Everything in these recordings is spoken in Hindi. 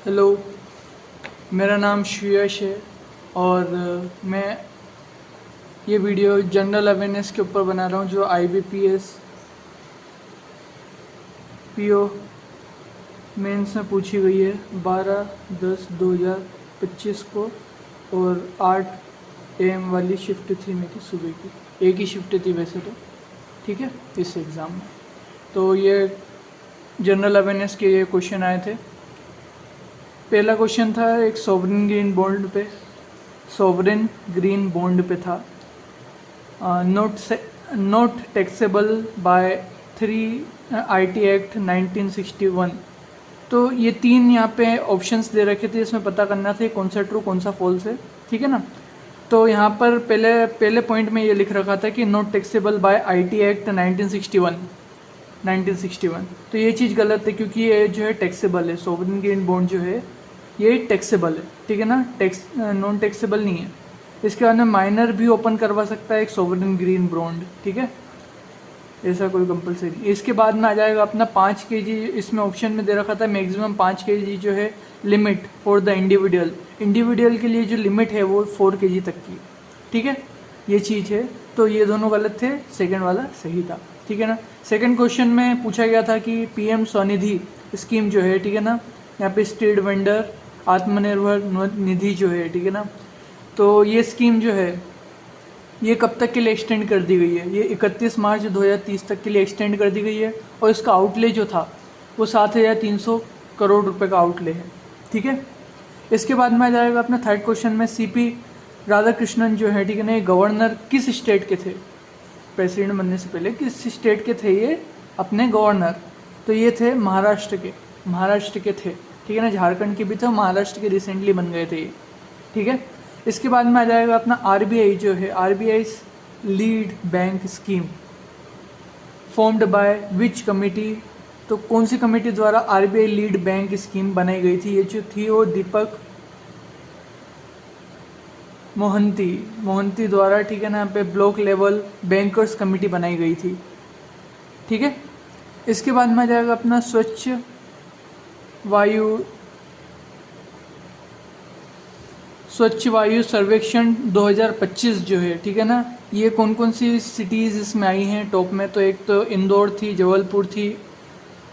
हेलो, मेरा नाम श्रेयश है और मैं ये वीडियो जनरल अवेयरनेस के ऊपर बना रहा हूँ जो IBPS PO मेंस में पूछी गई है 12/10/2025 को और 8 AM वाली शिफ्ट थी मेरी सुबह की। एक ही शिफ्ट थी वैसे तो, ठीक है, इस एग्ज़ाम में। तो ये जनरल अवेयरनेस के ये क्वेश्चन आए थे। पहला क्वेश्चन था एक सॉवरेन ग्रीन बॉन्ड पे था। Not taxable by 3 IT act 1961। तो ये तीन यहाँ पे ऑप्शंस दे रखे थे, इसमें पता करना था कौन सा ट्रू कौन सा फॉल्स है, ठीक है ना। तो यहाँ पर पहले पॉइंट में ये लिख रखा था कि not taxable by IT act 1961। तो ये चीज़ गलत है क्योंकि ये जो है टैक्सेबल है, सॉवरेन ग्रीन बॉन्ड जो है ये टैक्सेबल है, ठीक है ना, नॉन टैक्सेबल नहीं है। इसके बाद में माइनर भी ओपन करवा सकता है एक सॉवरेन ग्रीन बॉन्ड, ठीक है, ऐसा कोई कंपलसरी नहीं। इसके बाद में आ जाएगा अपना 5 kg, इसमें ऑप्शन में दे रखा था मैक्सिमम 5 kg जो है लिमिट फॉर द इंडिविजुअल के लिए जो लिमिट है वो 4 kg तक की, ठीक है, ये चीज़ है। तो ये दोनों गलत थे, सेकंड वाला सही था, ठीक है ना। सेकंड क्वेश्चन में पूछा गया था कि PM स्वनिधि स्कीम जो है, ठीक है ना, यहाँ पे स्ट्रीट वेंडर आत्मनिर्भर निधि जो है, ठीक है ना, तो ये स्कीम जो है ये कब तक के लिए एक्सटेंड कर दी गई है? ये 31 मार्च 2030 तक के लिए एक्सटेंड कर दी गई है और इसका आउटले जो था वो 7,300 करोड़ रुपए का आउटले है, ठीक है। इसके बाद में आ जाएगा अपना थर्ड क्वेश्चन में CP राधाकृष्णन जो है, ठीक है ना, ये गवर्नर किस स्टेट के थे? प्रेसिडेंट बनने से पहले किस स्टेट के थे ये अपने गवर्नर? तो ये थे महाराष्ट्र के थे, ठीक है ना। झारखंड के भी थे, महाराष्ट्र के रिसेंटली बन गए थे ये, ठीक है। इसके बाद में आ जाएगा अपना RBI जो है, RBI lead bank scheme formed by which committee? तो कौन सी कमेटी द्वारा RBI लीड बैंक स्कीम बनाई गई थी? ये जो थी वो दीपक मोहंती द्वारा, ठीक है ना, यहाँ पे ब्लॉक लेवल बैंकर्स कमेटी बनाई गई थी, ठीक है। इसके बाद में आ जाएगा अपना स्वच्छ वायु सर्वेक्षण 2025 जो है, ठीक है ना, ये कौन कौन सी सिटीज़ इसमें आई हैं टॉप में? तो एक तो इंदौर थी, जबलपुर थी,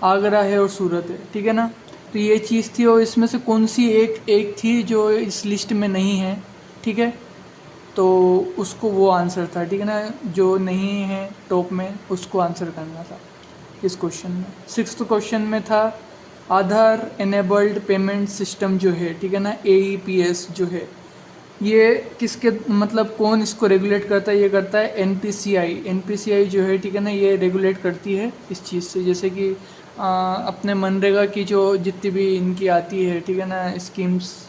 आगरा है और सूरत है, ठीक है ना। तो ये चीज़ थी और इसमें से कौन सी एक थी जो इस लिस्ट में नहीं है, ठीक है, तो उसको वो आंसर था, ठीक है ना, जो नहीं है टॉप में उसको आंसर करना था इस क्वेश्चन में। सिक्स्थ क्वेश्चन में था आधार एनेबल्ड पेमेंट सिस्टम जो है, ठीक है ना, AEPS जो है, ये किसके मतलब कौन इसको रेगुलेट करता है? ये करता है NPCI जो है, ठीक है ना, ये रेगुलेट करती है इस चीज़ से। जैसे कि अपने मनरेगा की जो जितनी भी इनकी आती है, ठीक है ना, स्कीम्स,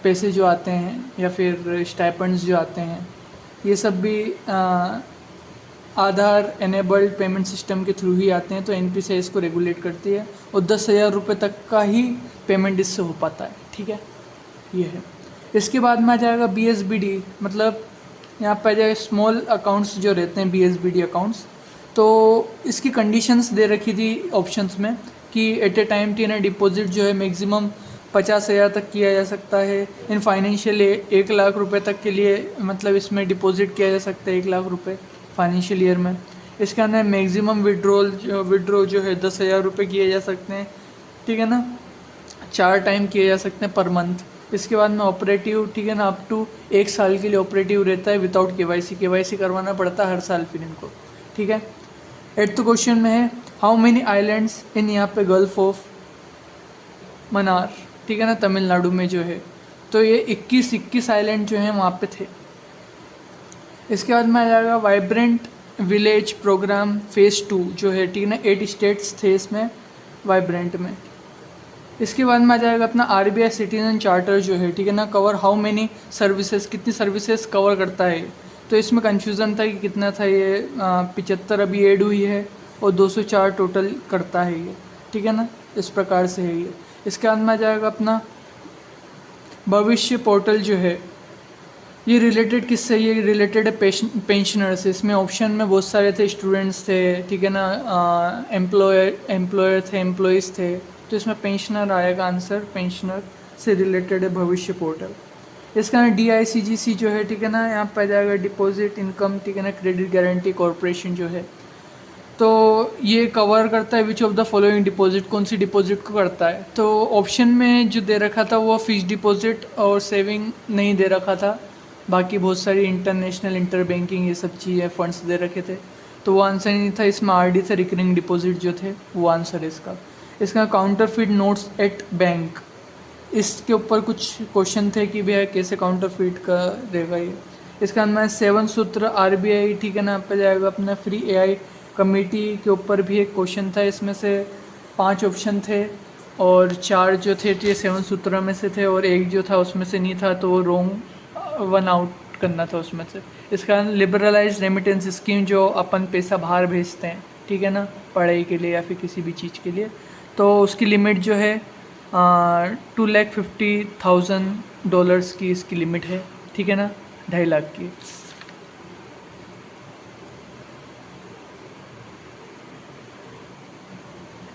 पैसे जो आते हैं या फिर स्टाइपेंड्स जो आते हैं, ये सब भी आधार एनेबल्ड पेमेंट सिस्टम के थ्रू ही आते हैं। तो NPCI इसको रेगुलेट करती है और 10,000 रुपये तक का ही पेमेंट इससे हो पाता है, ठीक है, ये है। इसके बाद में आ जाएगा BSBD, मतलब यहाँ पर आ जाएगा स्मॉल अकाउंट्स जो रहते हैं BSBD अकाउंट्स। तो इसकी कंडीशंस दे रखी थी ऑप्शंस में कि एट ए टाइम टी ना डिपॉजिट जो है मैक्सिमम 50,000 तक किया जा सकता है। इन फाइनेंशियल 1 लाख रुपए तक के लिए मतलब इसमें डिपॉजिट किया जा सकता है 1 लाख रुपए फाइनेंशियल ईयर में। इसके अंदर मैक्सिमम विड्रॉ जो है 10,000 रुपये किए जा सकते हैं, ठीक है ना, 4 टाइम किए जा सकते हैं पर मंथ। इसके बाद में ऑपरेटिव, ठीक है ना, अप टू 1 साल के लिए ऑपरेटिव रहता है विदाउट KYC करवाना पड़ता है हर साल फिर इनको, ठीक है। 8th क्वेश्चन में है हाउ मेनी आइलैंड्स इन यहाँ पे गल्फ ऑफ मन्नार, ठीक है ना, तमिलनाडु में जो है, तो ये 21 आइलैंड जो हैं वहाँ पे थे। इसके बाद में आ जाएगा वाइब्रेंट विलेज प्रोग्राम फेज़ 2 जो है, ठीक है ना, 8 स्टेट्स थे इसमें वाइब्रेंट में। इसके बाद में आ जाएगा अपना RBI सिटीजन चार्टर जो है, ठीक है ना, कवर हाउ मेनी सर्विसेज, कितनी सर्विसेज कवर करता है। तो इसमें कन्फ्यूज़न था कि कितना था, ये 75 अभी ऐड हुई है और 204 टोटल करता है ये, ठीक है ना, इस प्रकार से है ये। इसके बाद में आ जाएगा अपना भविष्य पोर्टल जो है, ये रिलेटेड किससे? ये रिलेटेड है पेंशनर से। इसमें ऑप्शन में बहुत सारे थे, स्टूडेंट्स थे, ठीक है ना, एम्प्लॉयर थे, एम्प्लॉयज़ थे, तो इसमें पेंशनर आएगा आंसर, पेंशनर से रिलेटेड है भविष्य पोर्टल। इसका DICGC जो है, ठीक है ना, यहाँ पर आ जाएगा डिपॉजिट इनकम, ठीक है ना, क्रेडिट गारंटी कॉरपोरेशन जो है। तो ये कवर करता है which of the following deposit, कौन सी डिपॉजिट को करता है। तो ऑप्शन में जो दे रखा था वो फिक्स डिपॉजिट और सेविंग नहीं दे रखा था, बाकी बहुत सारी इंटरनेशनल इंटर बैंकिंग ये सब चीज़ें फंड्स दे रखे थे, तो वो आंसर नहीं था। इसमें RD से रिकरिंग डिपॉजिट जो थे वो आंसर है इसका। इसका काउंटरफिट नोट्स एट बैंक, इसके ऊपर कुछ क्वेश्चन थे कि भैया कैसे काउंटरफिट का रहेगा ये। इसका आंसर 7 सूत्र RBI, ठीक है ना, पे जाएगा अपना फ्री AI कमेटी के ऊपर भी एक क्वेश्चन था। इसमें से 5 ऑप्शन थे और 4 जो थे ये 7 सूत्र में से थे और एक जो था उसमें से नहीं था, तो वो रॉन्ग 1 आउट करना था उसमें से। इसका लिबरलाइज रेमिटेंस स्कीम, जो अपन पैसा बाहर भेजते हैं, ठीक है ना, पढ़ाई के लिए या फिर किसी भी चीज़ के लिए, तो उसकी लिमिट जो है $250,000 की इसकी लिमिट है, ठीक है ना, 2.5 लाख की।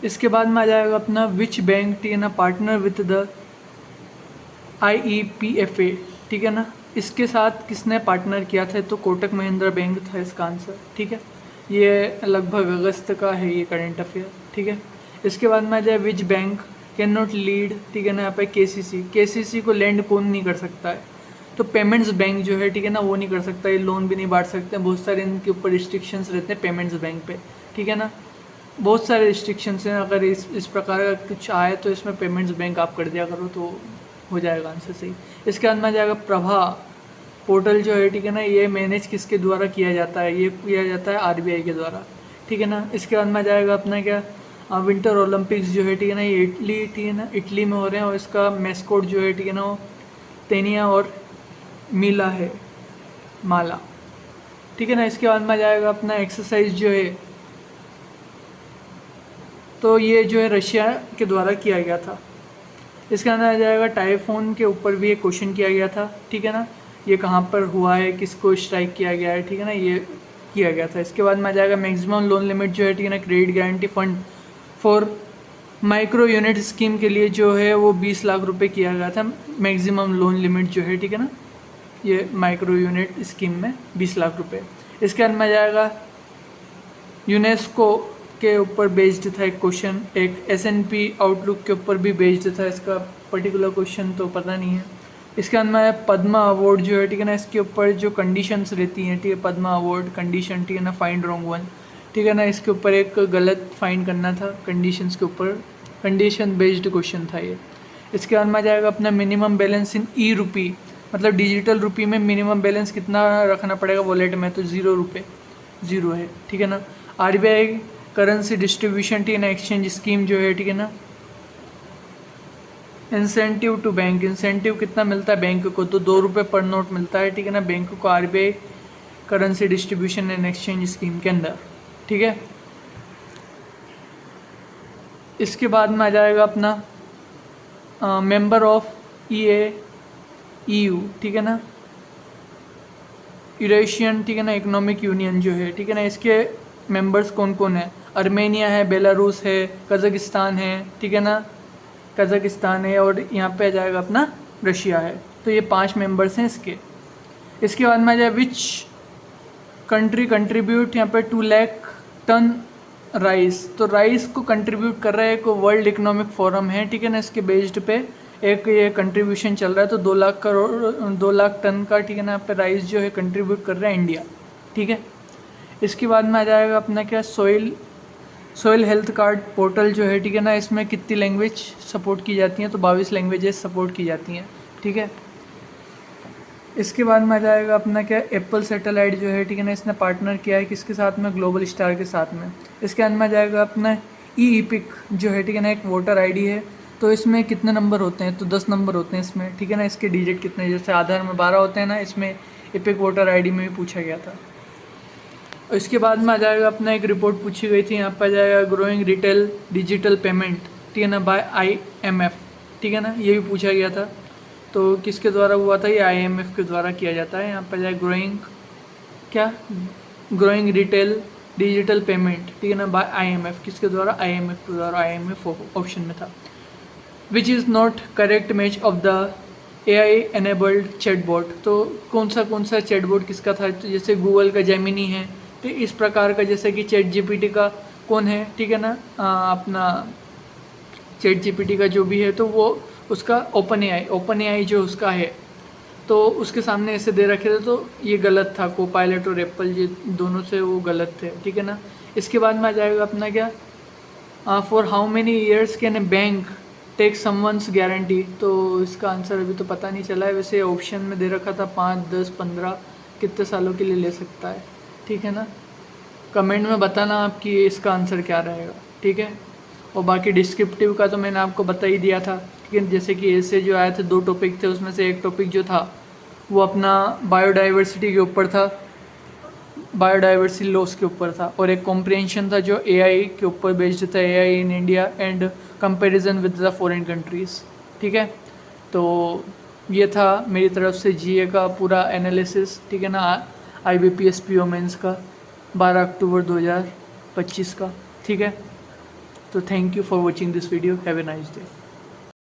इसके बाद में आ जाएगा अपना विच बैंक, ठीक है ना, पार्टनर विथ द IEPFA, ठीक है ना, इसके साथ किसने पार्टनर किया था, तो कोटक महिंद्रा बैंक था इसका आंसर, ठीक है। ये लगभग अगस्त का है ये करंट अफेयर, ठीक है। इसके बाद में आ जाए which bank can not lead, ठीक है ना, यहाँ पे KCC को लैंड कौन नहीं कर सकता है, तो पेमेंट्स बैंक जो है, ठीक है ना, वो नहीं कर सकता, ये लोन भी नहीं बांट सकते, बहुत सारे इनके ऊपर रिस्ट्रिक्शंस रहते हैं पेमेंट्स बैंक पे, ठीक है ना, बहुत सारे रिस्ट्रिक्शंस हैं। अगर इस प्रकार का कुछ आए तो इसमें पेमेंट्स बैंक आप कर दिया करो तो हो जाएगा आंसर सही। इसके बाद में आ जाएगा प्रभा पोर्टल जो है, ठीक है ना, ये मैनेज किसके द्वारा किया जाता है, ये किया जाता है RBI के द्वारा, ठीक है ना। इसके बाद में आ जाएगा अपना क्या विंटर ओलंपिक्स जो है, ठीक है ना, ये इटली, ठीक है ना, इटली में हो रहे हैं और इसका मैस्कोट जो है, ठीक है ना, वो तेनिया और मीला है, माला, ठीक है ना। इसके बाद में आ जाएगा अपना एक्सरसाइज जो है, तो ये जो है रशिया के द्वारा किया गया था। इसके अंदर आ जाएगा टाइफोन के ऊपर भी एक क्वेश्चन किया गया था, ठीक है ना, ये कहाँ पर हुआ है, किसको स्ट्राइक किया गया है, ठीक है ना, ये किया गया था। इसके बाद में आ जाएगा मैक्सिमम लोन लिमिट जो है, ठीक है ना, credit guarantee fund for micro unit scheme के लिए जो है वो 20 लाख रुपए किया गया था, मैक्सिमम लोन लिमिट जो है, ठीक है ना, ये माइक्रो यूनिट स्कीम में 20 लाख रुपए। इसके अंदर में आ जाएगा यूनेस्को के ऊपर बेस्ड था एक क्वेश्चन, एक S&P आउटलुक के ऊपर भी बेस्ड था, इसका पर्टिकुलर क्वेश्चन तो पता नहीं है। इसके अंदर में पद्मा अवार्ड जो है, ठीक है ना, इसके ऊपर जो कंडीशंस रहती हैं, ठीक है, पद्मा अवार्ड कंडीशन, ठीक है ना, फाइंड रॉन्ग वन, ठीक है ना, इसके ऊपर एक गलत फाइंड करना था कंडीशंस के ऊपर, कंडीशन बेस्ड क्वेश्चन था ये। इसके बाद में आ जाएगा अपना मिनिमम बैलेंस इन ₹, मतलब डिजिटल रुपी में मिनिमम बैलेंस कितना रखना पड़ेगा वॉलेट में, तो ₹0 0 है, ठीक है ना। RBI करेंसी डिस्ट्रीब्यूशन, ठीक है ना, एक्सचेंज स्कीम जो है, ठीक है ना, इंसेंटिव टू बैंक, इंसेंटिव कितना मिलता है बैंक को, तो ₹2 पर नोट मिलता है, ठीक है ना, बैंक को RBI currency distribution and exchange scheme के अंदर, ठीक है। इसके बाद में आ जाएगा अपना मेंबर ऑफ EU, ठीक है ना, यूरेशियन, ठीक है ना, इकोनॉमिक यूनियन जो है, ठीक है ना, इसके मेंबर्स कौन कौन है, आर्मेनिया है, बेलारूस है, कज़ाकिस्तान है, ठीक है ना, कज़ाकिस्तान है, और यहाँ पे आ जाएगा अपना रशिया है, तो ये 5 मेंबर्स हैं इसके। इसके बाद में आ जाए विच कंट्री कंट्रीब्यूट, यहाँ पे 2 लाख टन राइस, तो राइस को कंट्रीब्यूट कर रहा है एक वर्ल्ड इकोनॉमिक फोरम है, ठीक है ना, इसके बेस्ड पे एक ये कंट्रीब्यूशन चल रहा है, तो 2 लाख टन का, ठीक है ना, यहाँ पे राइस जो है कंट्रीब्यूट कर रहा है इंडिया, ठीक है। इसके बाद में आ जाएगा अपना क्या सोइल हेल्थ कार्ड पोर्टल जो है, ठीक है ना, इसमें कितनी लैंग्वेज सपोर्ट की जाती हैं, तो 22 लैंग्वेजेस सपोर्ट की जाती हैं, ठीक है। इसके बाद में आ जाएगा अपना क्या एप्पल सैटेलाइट जो है, ठीक है ना, इसने पार्टनर किया है किसके साथ में, ग्लोबल स्टार के साथ में। इसके अंदर में आ जाएगा अपना EPIC जो है, ठीक है ना, एक वोटर ID है, तो इसमें कितने नंबर होते हैं, तो 10 नंबर होते हैं इसमें, ठीक है ना, इसके डिजिट कितने, जैसे आधार में 12 होते हैं ना, इसमें EPIC वोटर ID में भी पूछा गया था। इसके बाद में आ जाएगा अपना एक रिपोर्ट पूछी गई थी, यहाँ पर आ जाएगा ग्रोइंग रिटेल डिजिटल पेमेंट, ठीक है ना, बाय IMF, ठीक है ना, ये भी पूछा गया था, तो किसके द्वारा हुआ था, ये IMF के द्वारा किया जाता है। यहाँ पर जाए ग्रोइंग रिटेल डिजिटल पेमेंट, ठीक है ना, बाय IMF, किसके द्वारा, IMF के द्वारा, IMF ऑप्शन में था। Which is not correct match of the AI enabled chatbot, तो कौन सा चैटबॉट किसका था, तो जैसे गूगल का जेमिनी है, तो इस प्रकार का, जैसे कि ChatGPT का कौन है, ठीक है ना, अपना ChatGPT का जो भी है तो वो उसका ओपन AI जो उसका है, तो उसके सामने ऐसे दे रखे थे, तो ये गलत था, कोपायलट और एप्पल ये दोनों से वो गलत थे, ठीक है ना। इसके बाद में आ जाएगा अपना क्या, for how many years can a bank take someone's guarantee, तो इसका आंसर अभी तो पता नहीं चला है, वैसे ऑप्शन में दे रखा था 5, 10, 15 कितने सालों के लिए ले सकता है, ठीक है ना। कमेंट में बताना आपकी इसका आंसर क्या रहेगा, ठीक है। और बाकी डिस्क्रिप्टिव का तो मैंने आपको बता ही दिया था, ठीक है। जैसे कि ऐसे जो आए थे 2 टॉपिक थे, उसमें से एक टॉपिक जो था वो अपना बायोडाइवर्सिटी के ऊपर था, बायोडाइवर्सिटी लॉस के ऊपर था, और एक कॉम्प्रिहेंशन था जो AI के ऊपर बेस्ड था, AI in India and comparison with the foreign countries, ठीक है। तो ये था मेरी तरफ से GA का पूरा एनालिसिस, ठीक है ना, IBPS PO मेंस का 12 अक्टूबर 2025 का, ठीक है। तो thank you for watching this video, have a nice day.